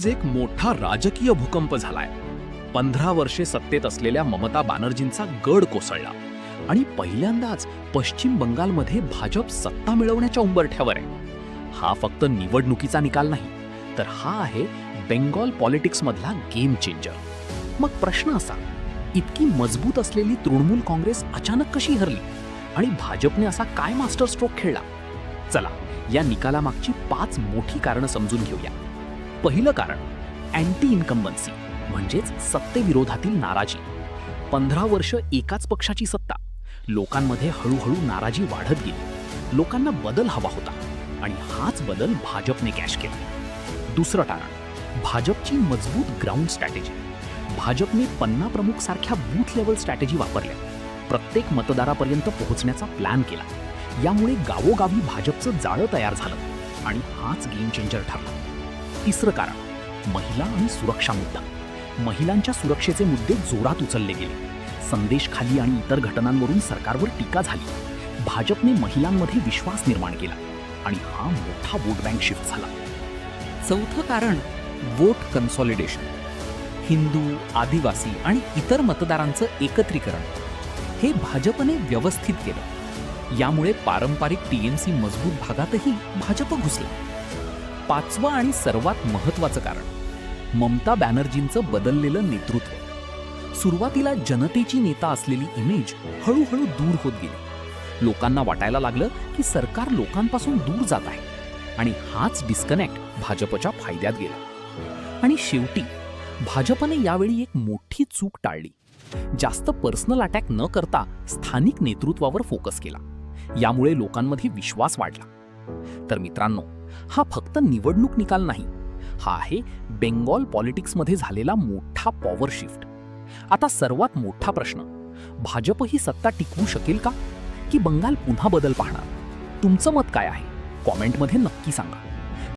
आज एक मोठा राजकीय भूकंप झालाय. 15 वर्षे सत्तेत असलेल्या ममता बॅनर्जींचा गड कोसळला आणि पहिल्यांदाच पश्चिम बंगालमध्ये भाजप सत्ता मिळवण्याच्या उंबरठ्यावर आहे. हा फक्त निवडणुकीचा निकाल नाही, तर हा आहे बेंगॉल पॉलिटिक्समधला गेम चेंजर. मग प्रश्न असा, इतकी मजबूत असलेली तृणमूल काँग्रेस अचानक कशी हरली आणि भाजपने असा काय मास्टर स्ट्रोक खेळला? चला, या निकालामागची 5 मोठी कारणं समजून घेऊया. पहिलं कारण, अँटी इन्कम्बन्सी म्हणजेच सत्तेविरोधातील नाराजी. 15 वर्ष एकाच पक्षाची सत्ता. लोकांमध्ये हळूहळू नाराजी वाढत गेली. लोकांना बदल हवा होता आणि हाच बदल भाजपने कॅश केला. दुसरं कारण, भाजपची मजबूत ग्राउंड स्ट्रॅटेजी. भाजपने पन्ना प्रमुख सारख्या बूथ लेवल स्ट्रॅटेजी वापरल्या. प्रत्येक मतदारापर्यंत पोहोचण्याचा प्लॅन केला. यामुळे गावोगावी भाजपचं जाळं तयार झालं आणि हाच गेम चेंजर ठरला. तिसरं कारण, महिला आणि सुरक्षा मुद्दा. महिलांच्या सुरक्षेचे मुद्दे जोरात उचलले गेले. संदेशखाली आणि इतर घटनांवरून सरकारवर टीका झाली. भाजपने महिलांमध्ये विश्वास निर्माण केला आणि हा मोठा वोट बँक शिफ्ट झाला. चौथं कारण, वोट कन्सॉलिडेशन. हिंदू, आदिवासी आणि इतर मतदारांचं एकत्रीकरण हे भाजपने व्यवस्थित केलं. यामुळे पारंपरिक टीएमसी मजबूत भागातही भाजप घुसला. पाचवं आणि सर्वात महत्त्वाचं कारण, ममता बॅनर्जींचं बदललेलं नेतृत्व. सुरुवातीला जनतेची नेता असलेली इमेज हळूहळू दूर होत गेली. लोकांना वाटायला लागलं की सरकार लोकांपासून दूर जात आहे आणि हाच डिस्कनेक्ट भाजपच्या फायद्यात गेला. आणि शेवटी भाजपने यावेळी एक मोठी चूक टाळली. जास्त पर्सनल अटॅक न करता स्थानिक नेतृत्वावर फोकस केला. यामुळे लोकांमध्ये विश्वास वाढला. तर मित्रांनो, हा फक्त निवडणूक निकाल नाही, हा आहे बेंगॉल पॉलिटिक्समध्ये झालेला मोठा पॉवर शिफ्ट. आता सर्वात मोठा प्रश्न, भाजप ही सत्ता टिकवू शकेल का, की बंगाल पुन्हा बदल पाहणार? तुमचं मत काय आहे? कॉमेंटमध्ये नक्की सांगा.